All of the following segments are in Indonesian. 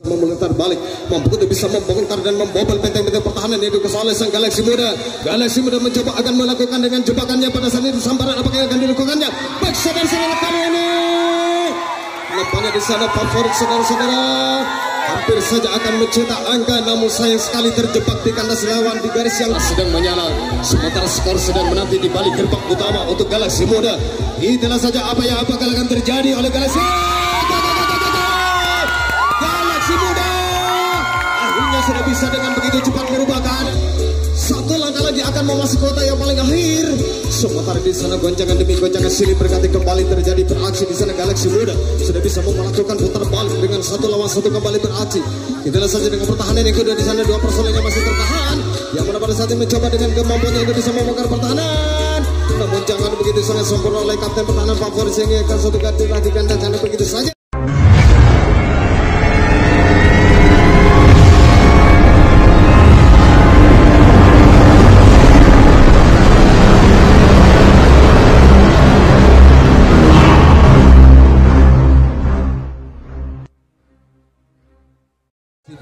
memutar balik, mampu bisa membongkar dan membobol benteng-benteng pertahanan yang dikuasai oleh sang Galaksi Muda. Galaksi Muda mencoba akan melakukan dengan jebakannya pada saat itu sambaran apakah yang akan dilakukannya? Baik saudara-saudara kali ini, nampaknya di sana favorit saudara-saudara hampir saja akan mencetak angka, namun sayang sekali terjebak di kandas lawan di garis yang sedang menyala. Sementara skor sedang menanti di balik gerbang utama untuk Galaksi Muda. Itulah saja apa yang akan terjadi oleh Galaksi Muda. Akhirnya sudah bisa dengan begitu cepat merubah keadaan. Satu langkah lagi akan memasuki kota yang paling akhir. Sementara di sana goncangan demi goncangan silih berganti kembali terjadi beraksi di sana. Galaksi Muda sudah bisa melakukan putar balik dengan 1 lawan 1 kembali beraksi. Itulah saja dengan pertahanan yang kedua di sana, dua personel yang masih tertahan. Yang mana pada saat ini mencoba dengan kemampuannya itu bisa membongkar pertahanan. Namun jangan begitu sangat sempurna oleh kapten pertahanan favorit sehingga akan satu ganti lagi kandang karena begitu saja.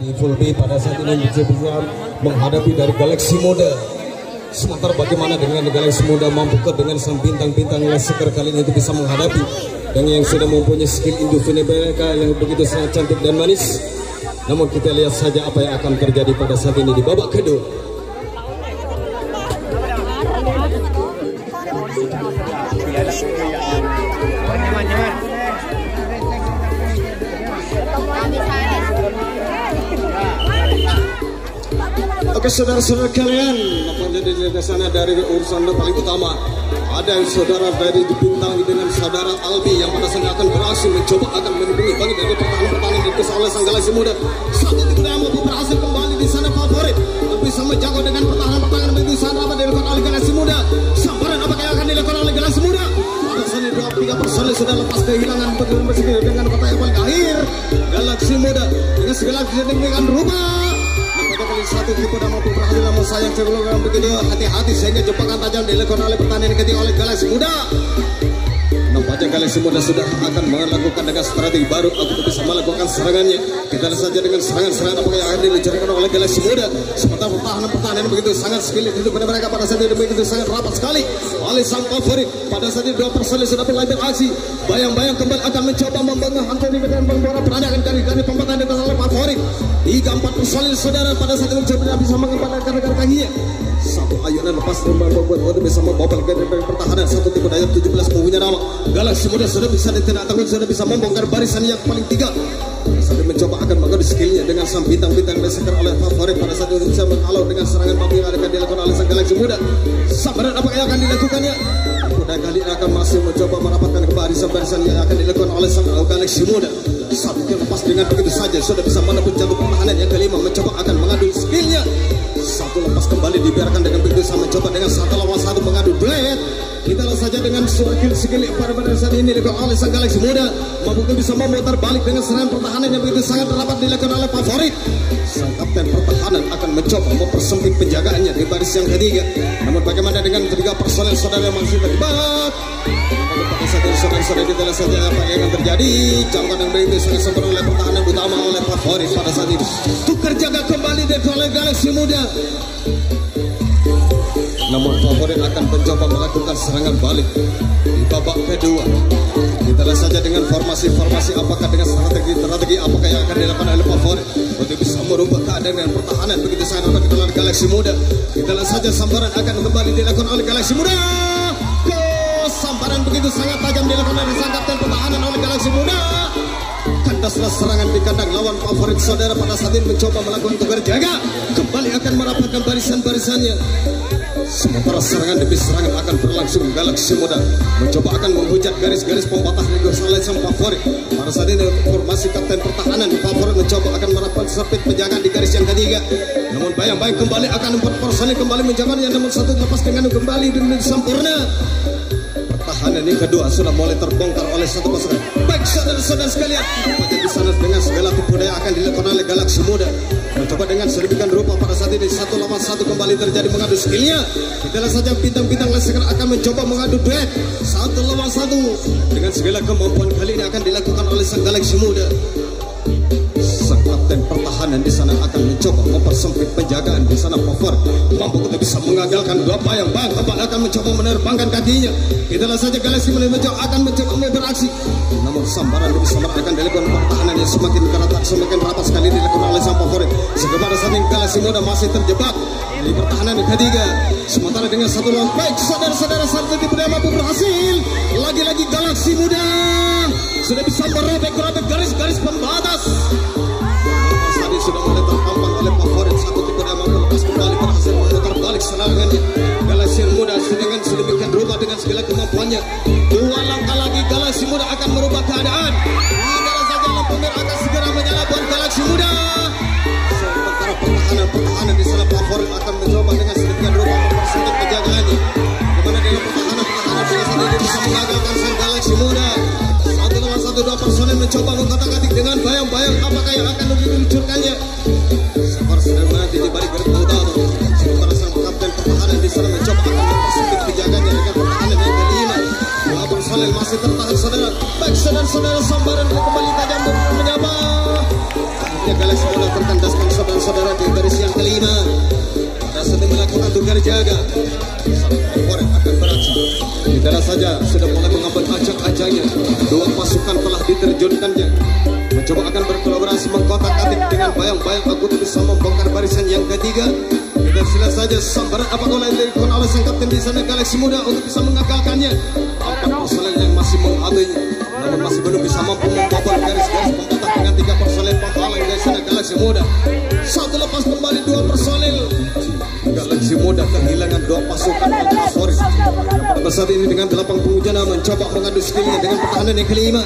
Di full B pada saat ini bisa menghadapi dari Galaksi Muda. Sementara bagaimana dengan Galaksi Muda mampu dengan sang bintang-bintang Laseker kali ini itu bisa menghadapi dengan yang sudah mempunyai skill individu mereka yang begitu sangat cantik dan manis. Namun kita lihat saja apa yang akan terjadi pada saat ini di babak kedua. Oke saudara-saudara kalian, menjadi di sana dari urusan paling utama ada saudara dari bintang dengan saudara Albi yang pada saat akan berhasil mencoba akan menghubungi bagi dari pertahanan yang dikesan oleh sang Galaksi Muda. Satu tidak mampu berhasil kembali di sana favorit bisa menjaga dengan pertahanan begitu sangat apa dilakukan oleh Galaksi Muda. Sambaran apakah yang akan dilakukan oleh Galaksi Muda? Pada saat ini 2-3 personel sudah lepas kehilangan dengan pertahanan paling akhir. Galaksi Muda dengan segala dengan rubah. Satu tipe dan mampu berhasil, namun sayang sebelum begitu hati-hati sehingga jebakan tajam dilakukan oleh pertandingan ketiga oleh Galaksi Muda. Nampaknya Galaksi Muda sudah akan melakukan dengan strategi baru untuk bisa melakukan serangannya. Kita lihat saja dengan serangan-serangan apa yang akan dilancarkan oleh Galaksi Muda. Sementara pertahanan begitu sangat skill itu pada mereka pada saat ini begitu sangat rapat sekali oleh sang favorit. Pada saat ini dua personel sudah mulai beraksi. Bayang-bayang kembali akan mencoba membangun Anthony dengan membawa perandingan dari pembatasan oleh favorit. 3-4 personel saudara pada saat ini sudah bisa mengembangkan rekan kakinya. Satu ayunan lepas membuat untuk bisa membobol dari pertahanan. Satu tipe daya 17 punya nama. Galaksi Muda sudah bisa ditendang, sudah bisa membongkar barisan yang paling 3. Sambil mencoba akan mengadu skillnya dengan sang bintang-bintang diseker oleh favorit pada saat itu bisa menghalau dengan serangan mampu yang akan dilakukan oleh sang Galaksi Muda. Sambaran apa yang akan dilakukannya? Kuda kali akan masih mencoba merapatkan ke barisan-barisan yang akan dilakukan oleh sang Galaksi Muda. Satu lepas dengan begitu saja sudah bisa menembus jalur pertahanan yang kelima mencoba akan mengadu skillnya. Satu lepas kembali dibiarkan dengan begitu sama mencoba dengan 1 lawan 1 mengadu duet. Kita lihat saja dengan skill pada saat ini dilakukan oleh sang Galaksi Muda mampu bisa memutar balik dengan serangan pertahanan yang begitu sangat rapat dilakukan oleh favorit. Sang kapten pertahanan akan mencoba mempersempit penjagaannya di baris yang ketiga. Namun bagaimana dengan 3 personel saudara yang masih terlibat? Pada saat ini saudara-saudara kita lihat saja apa yang akan terjadi. Jangkaan yang begitu sangat sempurna oleh pertahanan utama oleh favorit pada saat ini. Tukar jaga kembali dari oleh Galaksi Muda. Namun favorit akan mencoba melakukan serangan balik di babak kedua. Kita lihat saja dengan formasi-formasi apakah dengan strategi apakah yang akan dilakukan oleh favorit untuk bisa merubah keadaan dan pertahanan begitu sangat apa kita lakukan Galaksi Muda. Kita lihat saja sambaran akan kembali dilakukan oleh Galaksi Muda. Sambaran begitu sangat tajam dilakukan oleh sang kapten pertahanan oleh Galaksi Muda. Kandaslah serangan di kandang lawan favorit saudara pada saat ini mencoba melakukan tukar jaga. Kembali akan merapatkan barisan-barisannya. Sementara serangan demi serangan akan berlangsung. Galaksi Muda mencoba akan menghujat garis-garis pembatas negosiasi oleh sang favorit. Pada saat ini formasi kapten pertahanan favorit mencoba akan merapat sempit penjagaan di garis yang ketiga. Namun bayang-bayang kembali akan 4 personel kembali menjaganya, namun satu lepas dengan kembali dengan sempurna. Pertahanan ini kedua sudah mulai terbongkar oleh satu pasukan. Baik saudara-saudara sekalian, di sana dengan segala tipu daya akan dilakukan oleh Galaksi Muda. Mencoba dengan sedemikian rupa pada saat ini 1 lawan 1 kembali terjadi mengadu skillnya. Kita lihat saja bintang-bintang Laseker akan mencoba mengadu duet 1 lawan 1 dengan segala kemampuan kali ini akan dilakukan oleh sang Galaksi Muda. Sang kapten mempersempit penjagaan di sana. Favorit mampu untuk bisa mengagalkan dua bayang-bayang akan mencoba menerbangkan kakinya. Itulah saja Galaxy Muda akan mencoba beraksi, namun sambaran demi sambaran akan dilakukan pertahanan yang semakin ketat, semakin rapat sekali dilakukan oleh sang favorit. Sehingga pada saat ini Galaxy Muda masih terjebak di pertahanan yang ketiga. Sementara dengan satu lawan baik, saudara-saudara, satu tipe mampu berhasil. Lagi-lagi Galaxy Muda sudah bisa merobek garis-garis pembatas. Saat ini sudah mulai terpampang oleh favorit. Satu tipe mampu lepas kembali, berhasil memutar balik serangannya. Galaxy Muda dengan sedemikian rupa dengan segala kemampuannya. Dua langkah lagi Galaxy Muda akan merubah keadaan. Inilah saja lampu merah akan segera menyala buat Galaxy Muda. Sementara pertahanan di sana favorit akan mencoba dengan sedemikian rupa mempersempit penjagaannya. Dimana dalam pertahanan biasanya dia bisa mengagalkan sang Galaxy Muda. Satu lawan satu, dua personel mencoba mengkotak-atik dengan bayang-bayang apakah yang akan diluncurkannya. Sabar sedang menanti di balik garis utama. Sementara sang kapten pertahanan di sana mencoba akan mempersempit penjagaannya dengan pertahanan yang kelima. Dua personel masih tertahan, saudara. Baik, saudara-saudara, sambaran kembali tajam menyapa. Akhirnya Galaxy Muda terkandaskan, saudara-saudara, di garis yang kelima. Pada saat melakukan tugas jaga, sang favorit akan beraksi. Tidak saja sudah mulai mengambil ajang-ajangnya. Dua pasukan telah diterjunkannya, mencoba akan berkolaborasi mengkotak-atik dengan bayang-bayang aku bisa membongkar barisan yang ketiga. Kita silas saja sambaran apakah yang dilakukan oleh sang kapten di sana Galaxy Muda untuk bisa mengagalkannya. Empat personel yang masih mengaduinya, namun masih belum bisa mampu membobol garis-garis pembatas dengan tiga personel penghalang dari sana Galaxy Muda. Satu lepas kembali dua personel. Galaxy Muda kehilangan dua pasukan favorit. Pada saat ini dengan 8 penghujana mencoba mengadu skillnya dengan pertahanan yang kelima.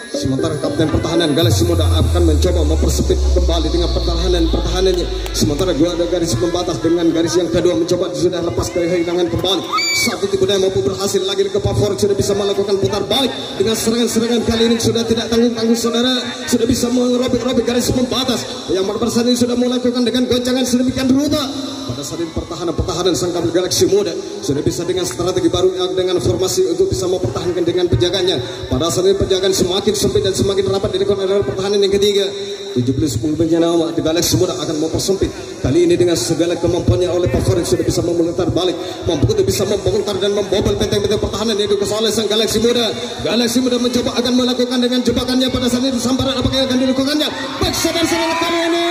Sementara kapten pertahanan Galaxy Muda akan mencoba mempersempit kembali dengan pertahanannya. Sementara dua ada garis pembatas dengan garis yang kedua mencoba sudah lepas kehilangan kembali. Satu tipe daya mampu berhasil lagi ke favorit sudah bisa melakukan putar balik dengan serangan-serangan kali ini sudah tidak tanggung-tanggung, saudara. Sudah bisa merobek-robek garis pembatas yang pada saat ini sudah melakukan dengan goncangan sedemikian rupa. Pada saat ini pertahanan sang kapten Galaxy Muda sudah bisa dengan strategi baru dengan formasi untuk bisa mempertahankan dengan penjaganya. Pada saat ini penjagaan semakin sempit dan semakin rapat dilakukan oleh pertahanan yang ketiga. 70 penjana di Galaxy Muda akan mempersempit. Kali ini dengan segala kemampuannya oleh favorit sudah bisa memutar balik, mampu untuk bisa membongkar dan membobol benteng-benteng pertahanan yang dikuasai oleh sang Galaxy Muda. Galaxy Muda mencoba akan melakukan dengan jebakannya pada saat ini sambaran apakah yang akan dilakukannya. Baik, saudara-saudara, kali ini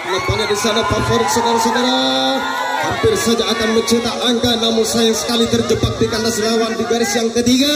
nampaknya di sana favorit, saudara-saudara, hampir saja akan mencetak angka, namun sayang sekali terjebak di kandas lawan di garis yang ketiga.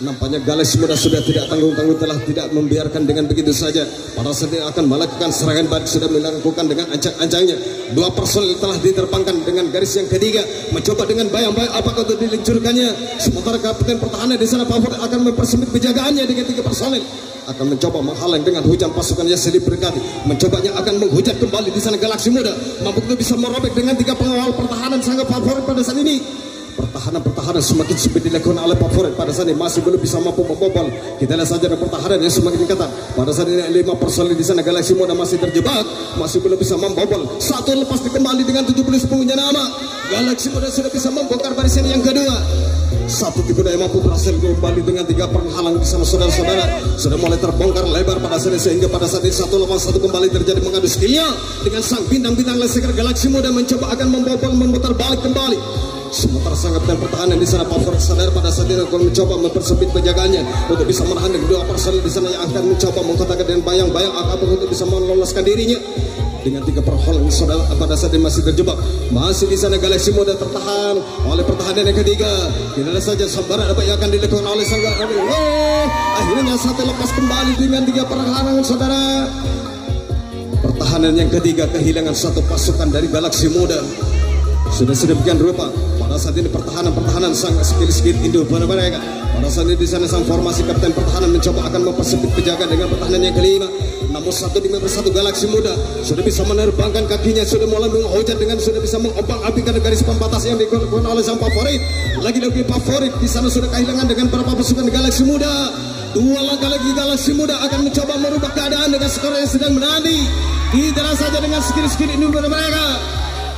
Nampaknya Galaxy Muda sudah tidak tanggung-tanggung, telah tidak membiarkan dengan begitu saja. Pada saat ini akan melakukan serangan balik, sudah melakukan dengan ancang-ancangnya. Dua personel telah diterbangkan dengan garis yang ketiga, mencoba dengan bayang-bayang apakah untuk diluncurkannya. Sementara kapten pertahanan di sana favorit akan mempersempit penjagaannya dengan tiga personel, akan mencoba menghalang dengan hujan pasukan yang silih berganti. Mencobanya akan menghujat kembali di sana Galaxy Muda, mampu bisa merobek dengan tiga pengawal pertahanan sangat favorit pada saat ini. Pertahanan semakin sempit dilakukan oleh favorit pada saat ini masih belum bisa mampu membobol. Kita lihat saja pertahanan yang semakin ketat. Pada saat ini 5 personel di sana Galaxy Muda masih terjebak, masih belum bisa membobol. Satu lepas dikembali dengan 70 pengunjung nama. Galaxy Muda sudah bisa membongkar barisan yang kedua. Satu tipe daya mampu berhasil kembali dengan tiga penghalang di sana, saudara-saudara. Sudah mulai terbongkar lebar pada saat ini, sehingga pada saat ini satu lawan satu kembali terjadi mengadu skillnya dengan sang bintang-bintang leseker Galaxy Muda mencoba akan membobol, memutar balik kembali. Sementara sang kapten pertahanan di sana favorit sadar pada saat ini akan mencoba mempersempit penjagaannya untuk bisa menahan kedua personel di sana yang akan mencoba mengkotakkan dengan bayang-bayang apa untuk bisa meloloskan dirinya. Dengan tiga perhalang saudara pada saat ini masih terjebak, masih di sana Galaxy Muda tertahan oleh pertahanan yang ketiga. Tidak saja sambaran apa yang akan dilakukan oleh sang akhirnya satu lepas kembali dengan tiga perhalangan, saudara. Pertahanan yang ketiga kehilangan satu pasukan dari Galaxy Muda. Sudah sedemikian rupa pada saat ini pertahanan sang skill Indo pada mereka. Pada saat ini di sana sang formasi kapten pertahanan mencoba akan mempersempit penjaga dengan pertahanan yang kelima. Namun satu demi persatu Galaxy Muda sudah bisa menerbangkan kakinya, sudah mulai menghujat dengan sudah bisa mengombang-ambingkan garis pembatas yang dilakukan oleh sang favorit. Lagi-lagi favorit di sana sudah kehilangan dengan beberapa pasukan Galaxy Muda. Dua langkah lagi Galaxy Muda akan mencoba merubah keadaan dengan skor yang sedang menanti. Tidak saja dengan skill Indo pada mereka.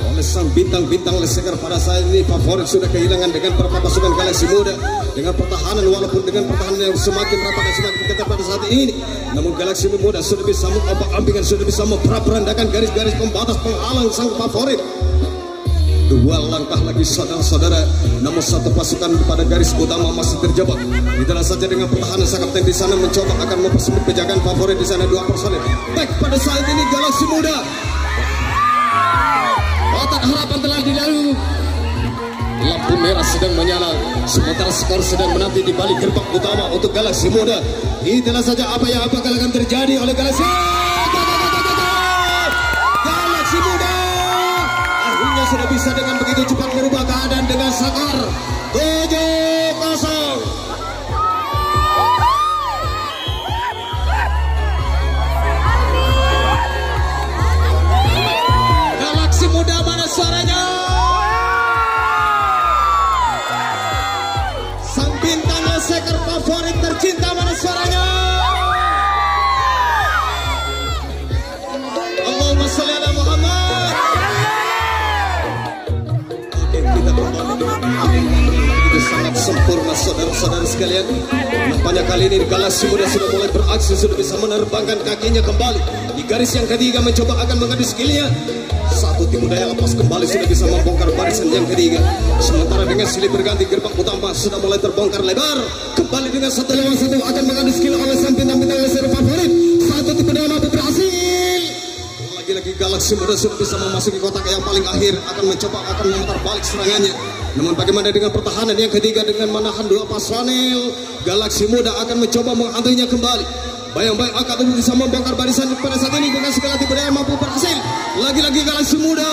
oleh sang bintang-bintang leseker pada saat ini. Favorit sudah kehilangan dengan beberapa pasukan Galaksi Muda dengan pertahanan, walaupun dengan pertahanan yang semakin rapat dan semakin ketat pada saat ini. Namun Galaksi Muda sudah bisa mengopak-ambingkan, sudah bisa memperandakan garis-garis pembatas penghalang sang favorit. Dua langkah lagi saudara-saudara, namun satu pasukan pada garis utama masih terjebak. Itulah saja dengan pertahanan sang kapten di sana mencoba akan mempersempit penjagaan favorit di sana dua personil. Baik, pada saat ini Galaksi Muda, kotak harapan telah dilalui. Lampu merah sedang menyala, sementara skor sedang menanti di balik gerbang utama untuk Galaksi Muda. Itulah saja apa yang akan terjadi oleh Galaksi Muda. Akhirnya sudah bisa dengan begitu cepat merubah keadaan dengan skor 7-0. Galaksi Muda, mana suaranya? Sang bintang leseker favorit tercinta, mana suaranya? Allahumma sholli ala Muhammad. Oke, kita kembali. Itu sangat sempurna saudara-saudara sekalian. Nampaknya kali ini Galaksi Muda sudah mulai beraksi, sudah bisa menerbangkan kakinya kembali di garis yang ketiga, mencoba akan mengadu skillnya. Satu tim daya lepas kembali sudah bisa membongkar barisan yang ketiga. Sementara dengan silih berganti gerbang utama sudah mulai terbongkar lebar. Kembali dengan satu lawan satu akan mengadu skill oleh sang bintang-bintang leseker favorit. Satu tim daya mampu berhasil. Lagi-lagi Galaksi Muda sudah bisa memasuki kotak yang paling akhir, akan mencoba akan memutar balik serangannya. Namun bagaimana dengan pertahanan yang ketiga dengan menahan dua personil? Galaksi Muda akan mencoba menghantainya kembali. Bayang-bayang akan bisa membongkar barisan pada saat ini dengan segala tipe daya mampu berhasil. Lagi-lagi Galaksi Muda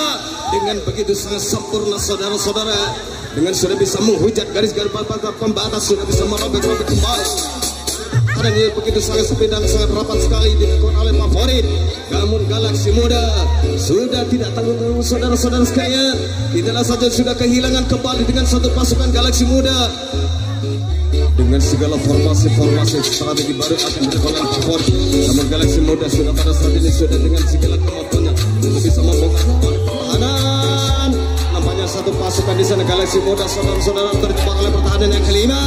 dengan begitu sangat sempurna saudara-saudara, dengan sudah bisa menghujat garis-garis pembatas, sudah bisa merobek-robek kembali. Karena dia begitu sangat sepi dan sangat rapat sekali dilakukan oleh favorit. Namun Galaksi Muda sudah tidak tanggung-tanggung saudara-saudara sekalian. Tidaklah saja sudah kehilangan kembali dengan satu pasukan Galaksi Muda. Dengan segala formasi-formasi strategi baru akan dilakukan favorit. Namun Galaksi Muda sudah pada saat ini sudah dengan segala kemampuannya untuk bisa membongkar pertahanan. Nampaknya satu pasukan di sana Galaksi Muda saudara-saudara terjebak oleh pertahanan yang kelima,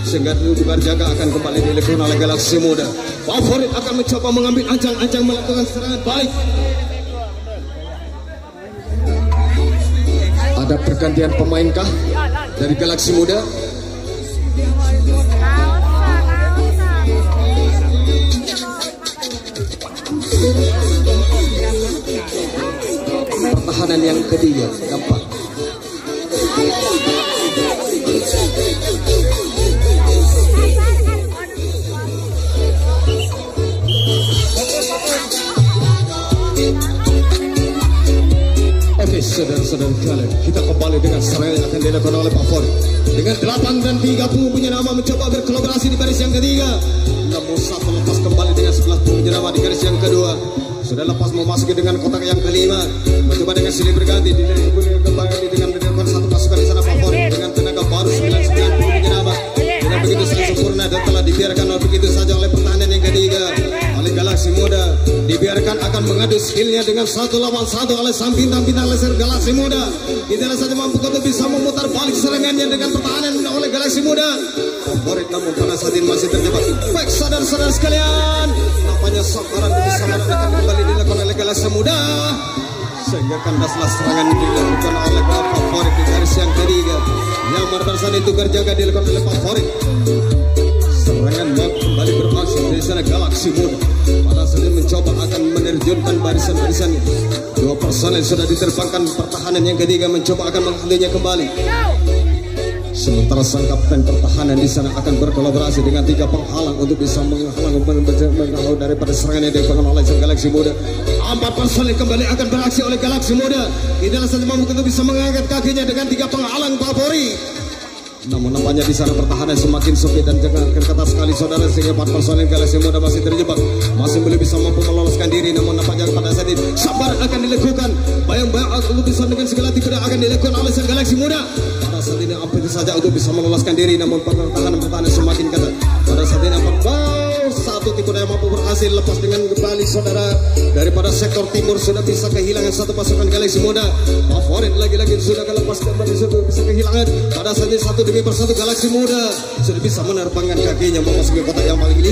sehingga dugaan jaga akan kembali dilakukan oleh Galaksi Muda. Favorit akan mencoba mengambil ancang-ancang melakukan serangan balik. Ada pergantian pemainkah dari Galaksi Muda? Pertahanan yang ketiga nampak. Oke, saudara-saudara kalian, kita kembali dengan serangan yang akan dilakukan oleh favorit. Dengan 8 dan 30 punya nama mencoba berkolaborasi di baris yang ketiga. Namun satu lepas kembali dengan 11 punya nama di garis yang kedua. Sudah lepas memasuki dengan kotak yang kelima, mencoba dengan silih berganti kembali dengan mendengarkan satu pasukan di sana favorit dengan tenaga baru 9 punya nama. Dengan begitu sangat sempurna dan telah dibiarkan begitu saja oleh pertahanan yang ketiga oleh Galaksi Muda. Dibiarkan akan mengadu skillnya dengan satu lawan satu oleh sang bintang-bintang leser Galaksi Muda. Tidak saja mampu untuk bisa memutar balik serangannya dengan pertahanan oleh Galaksi Muda. Favorit namun pada saat ini masih terjebak. Baik saudara-saudara sekalian, nampaknya sabaran bersama akan kembali dilakukan oleh Galaksi Muda, sehingga kandaslah serangan dilakukan oleh favorit di garis yang ketiga. Yang pada saat itu terjaga dilakukan oleh favorit. Serangan kembali berlangsung di sana Galaksi Muda. Pada saat ini mencoba akan menerjunkan barisan-barisan. Dua personel sudah diterbangkan, pertahanan yang ketiga mencoba akan menghentinya kembali. Sementara sang kapten pertahanan di sana akan berkolaborasi dengan 3 penghalang untuk bisa menghalau daripada serangan yang dilakukan oleh sang Galaksi Muda. 4 personel kembali akan beraksi oleh Galaksi Muda. Tidaklah saja mampu untuk bisa mengangkat kakinya dengan 3 penghalang favorit. Namun nampaknya di sana pertahanan semakin sempit dan ketat sekali saudara, sehingga 4 personel Galaksi Muda masih terjebak, masih belum bisa mampu meloloskan diri. Namun nampaknya pada saat ini sabar akan dilakukan, bayang-bayang akan bisa dengan segala tipe akan dilakukan oleh sang Galaksi Muda. Pada saat ini hampir saja untuk bisa meloloskan diri, namun pertahanan semakin ketat. Pada saat ini satu tipe daya mampu mampu berhasil lepas dengan kembali saudara. Daripada sektor timur sudah bisa kehilangan satu pasukan Galaksi Muda. Favorit lagi-lagi sudah lepas kembali, sudah bisa kehilangan. Pada saatnya satu demi persatu Galaksi Muda sudah bisa menerbangkan kakinya memasuki kotak yang paling 5.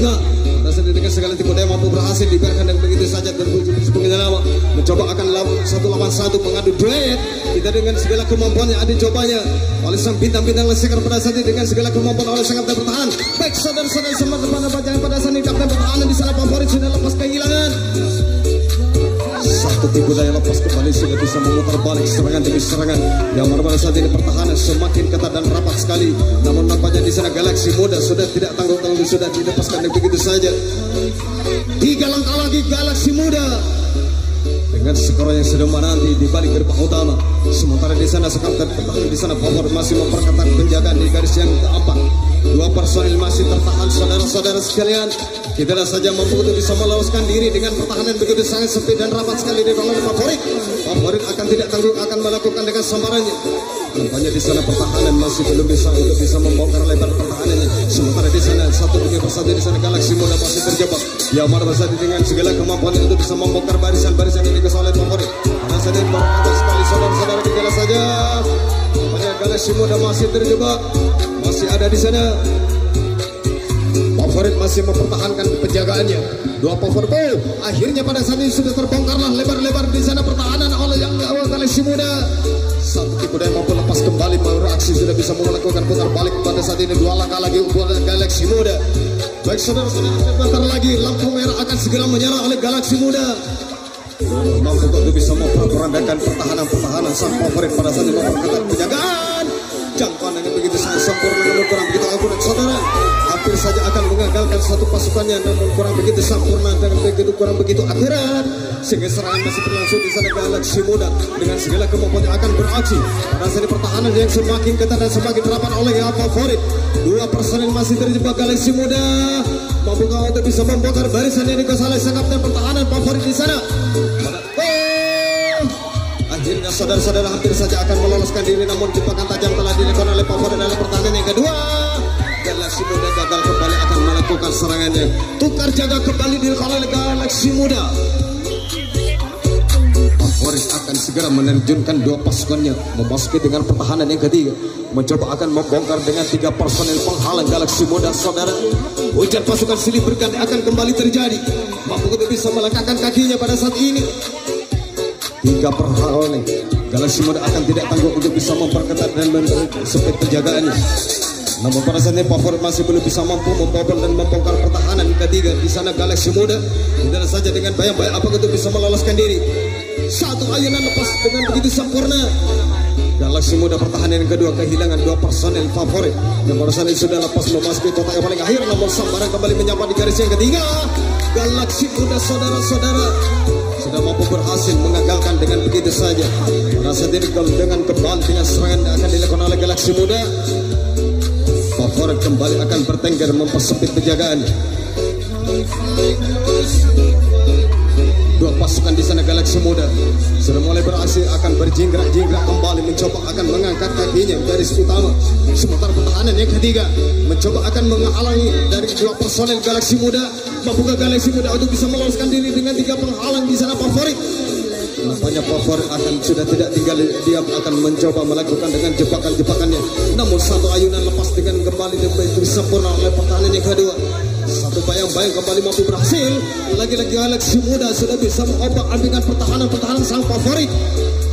Pada saat dengan segala tipu daya mampu berhasil dibiarkan dan begitu saja terpuji pengendara mencoba akan satu lawan satu mengadu duet. Kita dengan segala kemampuannya ada cobanya oleh sang bintang-bintang lesekar pada saat ini dengan segala kemampuan oleh sang kapten bertahan. Baik saudara-saudara semua kepada bajangan pada saat ini kapten pertahanan di sana favorit sudah lepas kehilangan. Satu tipu daya lepas kembali sudah bisa memutar balik serangan demi serangan. Yang pada saat ini pertahanan semakin ketat dan rapat sekali. Namun nampaknya di sana Galaksi Muda sudah tidak tanggung-tanggung, sudah dilepaskan begitu saja. 3 langkah lagi Galaksi Muda dengan skor yang sedang menanti di balik gerbang utama. Sementara di sana sekapten pertahanan di sana favorit masih memperketat penjagaan di garis yang keempat. 2 personil masih tertahan saudara-saudara sekalian. Kita saja mampu untuk bisa meloloskan diri dengan pertahanan begitu sangat sempit dan rapat sekali di bawah favorit. Favorit akan tidak tanggung, akan melakukan dengan sambarannya. Nampaknya di sana pertahanan masih belum bisa untuk bisa membongkar lebar pertahanannya. Sementara di sana satu demi persatu di sana Galaksi Muda masih terjebak. Yang mana bersatu dengan segala kemampuan untuk bisa membongkar barisan-barisan ini ke oleh favorit. Karena saja berkata sekali saudara-saudara kita saja. Nampaknya Galaksi Muda masih terjebak, masih ada di sana. Favorit masih mempertahankan penjagaannya. 2 favorit. Akhirnya pada saat ini sudah terbongkarlah lebar-lebar di sana pertahanan oleh yang Galaksi Muda. Satu tipu daya mampu lepas kembali bereaksi sudah bisa melakukan putar balik pada saat ini. 2 langkah lagi untuk Galaksi Muda. Baik saudara-saudara, sebentar lagi lampu merah akan segera menyala oleh Galaksi Muda. Mampu untuk bisa memperandakan pertahanan sang favorit pada saat ini memperketat penjagaan. Jangkauan yang begitu sangat sempurna namun kurang begitu akurat saudara. Hampir saja akan mengagalkan satu pasukannya namun kurang begitu sempurna dan begitu kurang begitu akurat. Sehingga serangan masih berlangsung di sana Galaksi Muda dengan segala kemampuan yang akan beraksi. Pada saat ini pertahanan yang semakin ketat dan semakin rapat oleh yang favorit. 2 personil masih terjebak Galaksi Muda. Mampukah untuk bisa membongkar barisan yang dikuasai oleh sang kapten pertahanan favorit di sana? Akhirnya saudara-saudara hampir saja akan meloloskan diri namun jebakan tajam telah dilakukan oleh favorit dalam pertahanan yang kedua. Galaksi Muda gagal kembali akan melakukan serangannya. Tukar jaga kembali dilakukan oleh Galaksi Muda. Favorit akan segera menerjunkan 2 pasukannya memasuki dengan pertahanan yang ketiga. Mencoba akan membongkar dengan 3 personil penghalang Galaksi Muda saudara. Hujan pasukan silih berganti akan kembali terjadi. Mampu untuk bisa melangkahkan kakinya pada saat ini. 3 perhalangan Galaksi Muda akan tidak tanggung untuk bisa memperketat dan mempersempit penjagaannya. Namun pada saat ini favorit masih belum bisa mampu membobol dan membongkar pertahanan ketiga di sana Galaksi Muda. Tidak saja dengan bayang-bayang apa untuk bisa meloloskan diri. Satu ayunan lepas dengan begitu sempurna. Galaksi Muda pertahanan yang kedua kehilangan 2 personel favorit. Yang pada saat ini sudah lepas memasuki kotak yang paling akhir namun sambaran kembali menyapa di garis yang ketiga. Galaksi Muda saudara-saudara sudah mampu berhasil mengagalkan dengan begitu saja. Rasa diri dengan kembali dengan serangan yang akan dilakukan oleh Galaksi Muda. Favorit kembali akan bertengger mempersempit penjagaan. 2 pasukan di sana Galaksi Muda sudah mulai beraksi akan berjingkrak-jingkrak kembali mencoba akan mengangkat kakinya garis utama. Sementara pertahanan yang ketiga mencoba akan menghalangi dari 2 personel Galaksi Muda. Mampukah Galaksi Muda untuk bisa meloloskan diri dengan 3 penghalang di sana favorit? Nampaknya favorit akan sudah tidak tinggal diam akan mencoba melakukan dengan jebakan-jebakannya. Namun satu ayunan lepas dengan kembali dan begitu sempurna oleh pertahanan yang kedua. Satu bayang-bayang kembali mampu berhasil. Lagi-lagi Galaksi Muda sudah bisa mengobak-ambingkan pertahanan sang favorit.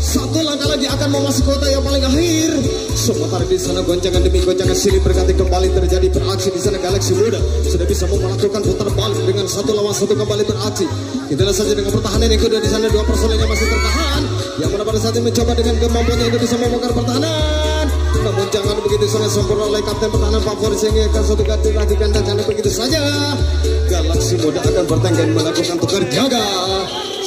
1 langkah lagi akan memasuki kota yang paling akhir. Sementara di sana goncangan demi goncangan silih berganti kembali terjadi beraksi di sana Galaksi Muda sudah bisa melakukan putar balik dengan 1 lawan 1 kembali beraksi. Kita lihat saja dengan pertahanan yang kedua di sana 2 personel yang masih tertahan. Yang mana pada saat ini mencoba dengan kemampuannya itu bisa membongkar pertahanan. Namun jangan begitu sangat sempurna oleh kapten pertahanan favorit sehingga akan satu kali lagi kandang jangan begitu saja. Galaksi Muda akan bertengger melakukan tukar jaga.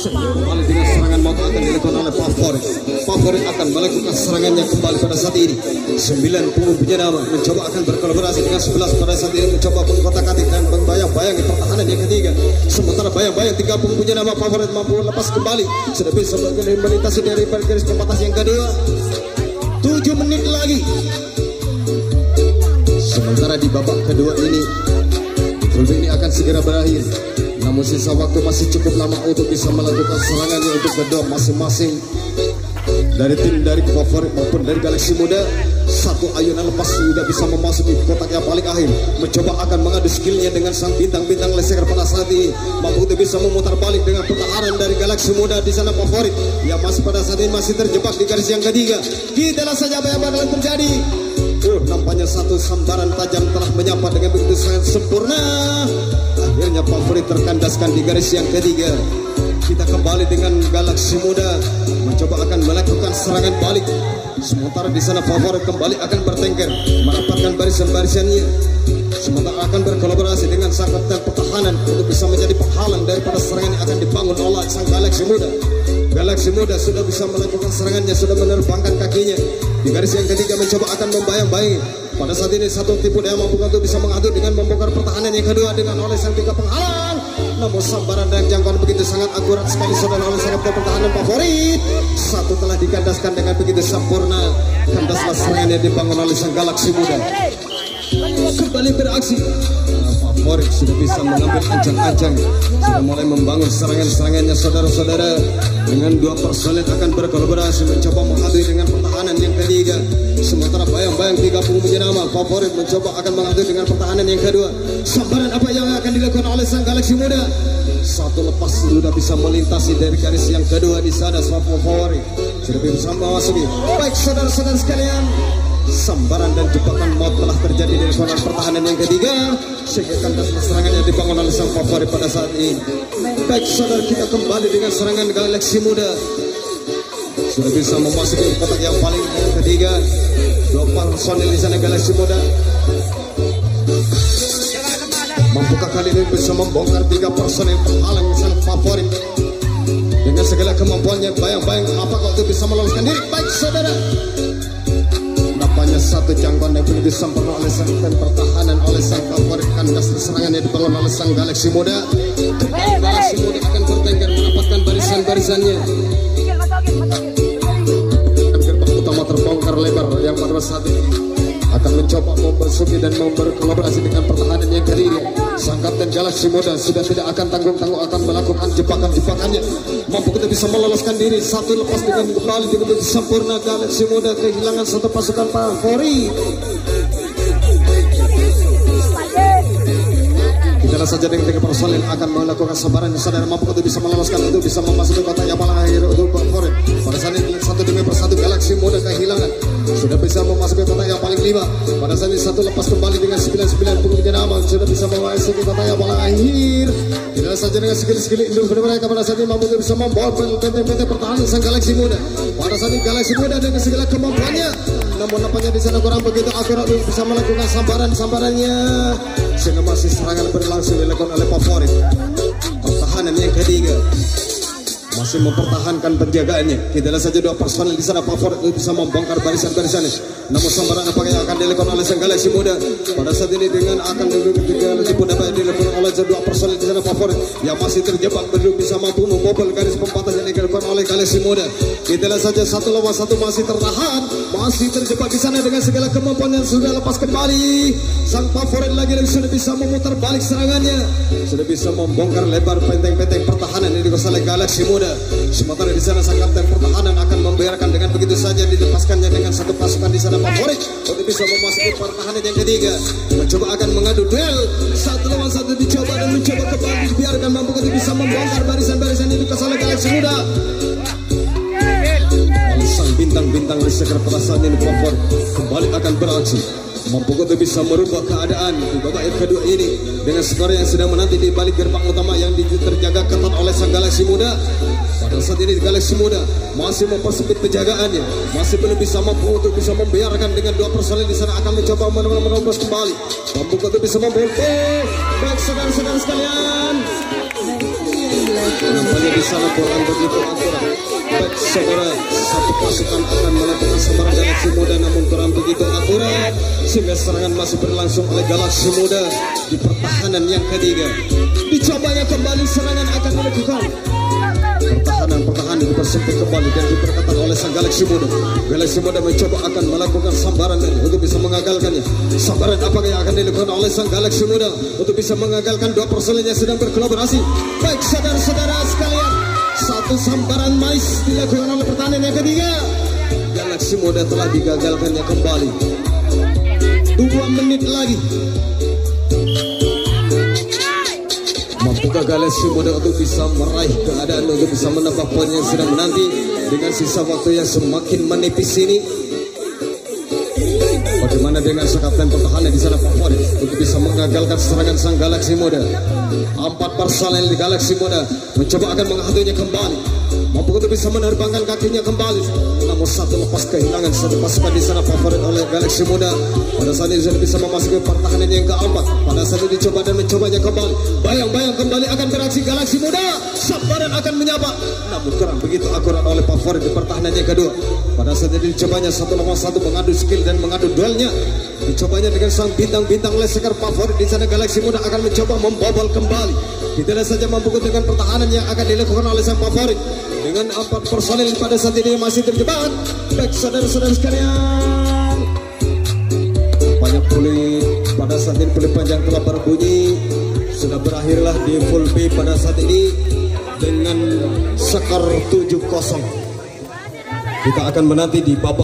Kembali dengan serangan mau akan dilakukan oleh favorit. Favorit akan melakukan serangannya kembali pada saat ini. 90 penyerangan mencoba akan berkolaborasi dengan 11 pada saat ini mencoba mengkotak-atik dan membayang-bayang di pertahanan yang ketiga. Sementara bayang-bayang 30 penyerangan favorit mampu lepas kembali. Sudah bisa melintasi dari garis pembatas yang kedua. 7 menit lagi. Sementara di babak kedua ini, ini akan segera berakhir. Namun sisa waktu masih cukup lama untuk bisa melakukan serangannya untuk kedua masing-masing dari tim dari favorit maupun dari Galaksi Muda. Satu ayunan lepas sudah bisa memasuki kotak yang paling akhir, mencoba akan mengadu skillnya dengan sang bintang-bintang leseker pada saat ini. Mampu untuk bisa memutar balik dengan pertahanan dari Galaksi Muda di sana favorit yang masih pada saat ini masih terjebak di garis yang ketiga. Kita lihat saja apa yang bakalan terjadi. Nampaknya satu sambaran tajam telah menyapa dengan begitu sangat sempurna. Akhirnya favorit terkandaskan di garis yang ketiga. Kita kembali dengan Galaksi Muda mencoba akan melakukan serangan balik. Sementara di sana favorit kembali akan bertengger merapatkan barisan-barisannya. Sementara akan berkolaborasi dengan sang kapten pertahanan untuk bisa menjadi penghalang daripada serangan yang akan dibangun oleh sang Galaksi Muda. Galaksi Muda sudah bisa melakukan serangannya, sudah menerbangkan kakinya di garis yang ketiga, mencoba akan membayang-bayangi. Pada saat ini satu tipu daya mampu untuk bisa mengadu dengan membongkar pertahanan yang kedua dengan oleh sang tiga penghalang. Namun sambaran dan jangkauan begitu sangat akurat sekali saudara oleh sang kapten pertahanan favorit. Satu telah dikandaskan dengan begitu sempurna. Kandaslah serangannya dibangun oleh sang Galaksi Muda. Kembali beraksi. Favorit sudah bisa mengambil ancang-ancang, sudah mulai membangun serangan-serangannya saudara-saudara. Dengan dua personel akan berkolaborasi mencoba menghadiri dengan pertahanan yang ketiga. Sementara bayang-bayang 30 menjadi amal, favorit mencoba akan menghadiri dengan pertahanan yang kedua. Sambaran apa yang akan dilakukan oleh sang Galaksi Muda? Satu lepas sudah bisa melintasi dari garis yang kedua di sana. Favorit sudah bisa memasuki. Baik saudara-saudara sekalian, sambaran dan jebakan maut telah terjadi di kolam pertahanan yang ketiga, sehingga kandas serangan yang dibangun oleh sang favorit pada saat ini. Baik saudara, kita kembali dengan serangan Galaksi Muda. Sudah bisa memasuki kotak yang paling ketiga. Dua personil di sana Galaksi Muda. Mampukah kali ini bisa membongkar tiga personil penghalang di sana favorit dengan segala kemampuannya? Bayang-bayang apakah itu bisa meloloskan diri? Baik saudara, hanya satu jangkauan yang begitu sempurna oleh sang pertahanan oleh sang favorit. Kandas serangan yang dibangun oleh sang Galaksi Muda. Galaksi Muda akan bertengger mendapatkan barisan-barisannya. Gerbang utama terbongkar lebar yang pada saat ini akan mencoba memasuki dan berkolaborasi dengan pertahanan yang ketiga. Sang kapten Galaksi Muda sudah tidak akan tanggung-tanggung akan melakukan jebakan-jebakannya. Mampu kita bisa meloloskan diri satu lepas dengan kembali dengan begitu sempurna. Galaksi Muda kehilangan satu pasukan favorit. Kita saja dengan tiga personil akan melakukan sabaran saudara. Mampu kita bisa meloloskan untuk bisa memasuki kota yang paling akhir untuk favorit. Pada saat ini satu demi persatu Galaksi Muda kehilangan, sudah bisa memasuki kota yang paling 5. Pada saat ini satu lepas kembali dengan 99 pengumpulan nama, sudah bisa memasuki kota yang paling akhir. Kita saja dengan skill-skill individu mereka pada saat ini mampu bisa membawa PT pertahanan sang Galaksi Muda. Pada saat ini Galaksi Muda dengan segala kemampuannya, namun nampaknya di sana kurang begitu akurat untuk bisa melakukan sambarannya, sehingga masih serangan berlangsung dilakukan oleh favorit. Pertahanan yang ketiga masih mempertahankan penjagaannya. Kita lihat saja dua personel di sana favorit untuk bisa membongkar barisan-barisannya. Namun sambaran apa yang akan dilakukan oleh sang Galaksi Muda pada saat ini dengan akan dilakukan oleh dua personel di sana favorit yang masih terjebak belum bisa mampu membobol garis pembatas yang dilakukan oleh Galaksi Muda. Kita lihat saja satu lawan satu masih tertahan, masih terjebak di sana dengan segala kemampuan yang sudah lepas kembali. Sang favorit lagi-lagi sudah bisa memutar balik serangannya, sudah bisa membongkar lebar penteng-penteng pertahanan yang dikuasai oleh Galaksi Muda. Sementara di sana sang kapten pertahanan akan membiarkan dengan begitu saja dilepaskannya dengan satu pasukan di sana favorit untuk bisa memasuki pertahanan yang ketiga. Mencoba akan mengadu duel satu lawan satu, dicoba dan mencoba kembali dibiarkan mampu untuk bisa membongkar barisan-barisan ini dikuasai oleh Galaksi Muda. Sang bintang-bintang leseker pada saat ini favorit kembali akan beraksi. Mampu untuk bisa merubah keadaan di babak yang kedua ini dengan skor yang sedang menanti di balik gerbang utama yang terjaga ketat oleh sang Galaksi Muda. Pada saat ini Galaksi Muda masih mempersempit penjagaannya, masih belum bisa mampu untuk bisa membiarkan dengan dua personel di sana akan mencoba menerobos kembali. Mampu untuk bisa membongkar. Baik saudara-saudara sekalian, nampaknya di sana kurang begitu akurat. Baik saudara, satu pasukan akan melakukan sambaran Galaksi Muda namun kurang begitu akurat, sehingga serangan masih berlangsung oleh Galaksi Muda di pertahanan yang ketiga. Dicobanya kembali serangan akan dilakukan. Pertahanan dipersiapkan sempit kembali dan diperketat oleh sang Galaxy Muda. Galaxy Muda mencoba akan melakukan sambaran untuk bisa mengagalkannya. Sambaran apa yang akan dilakukan oleh sang Galaxy Muda untuk bisa mengagalkan dua personil yang sedang berkolaborasi. Baik saudara-saudara sekalian, satu sambaran mais dilakukan oleh pertahanan yang ketiga. Galaxy Muda telah digagalkannya kembali. 2 menit lagi. Mampukah Galaxy Muda untuk bisa meraih keadaan untuk bisa menambah poin yang sedang menanti dengan sisa waktu yang semakin menipis ini? Bagaimana dengan sekapten pertahanan di sana favorit untuk bisa mengagalkan serangan sang Galaxy Muda? 4 personel di Galaxy Muda mencoba akan menghatunya kembali. Mampu untuk bisa menerbangkan kakinya kembali. Namun satu lepas kehilangan satu pasukan di sana favorit oleh Galaxy Muda. Pada saat ini sudah bisa memasuki pertahanan yang keempat. Pada saat ini dicoba dan mencobanya kembali. Bayang-bayang kembali akan beraksi Galaxy Muda. Sambaran akan menyapa. Namun kurang begitu akurat oleh favorit di pertahanan yang kedua. Pada saat ini dicobanya satu lawan satu mengadu skill dan mengadu duelnya. Dicobanya dengan sang bintang-bintang leseker favorit di sana Galaxy Muda akan mencoba membobol kembali. Tidak saja mampu dengan pertahanan yang akan dilakukan oleh sang favorit. Dengan 4 personil pada saat ini masih terjebak. Baik saudara-saudara sekalian, banyak pulih pada saat ini, pulih panjang telah berbunyi. Sudah berakhirlah di full B pada saat ini dengan skor 7-0. Kita akan menanti di babak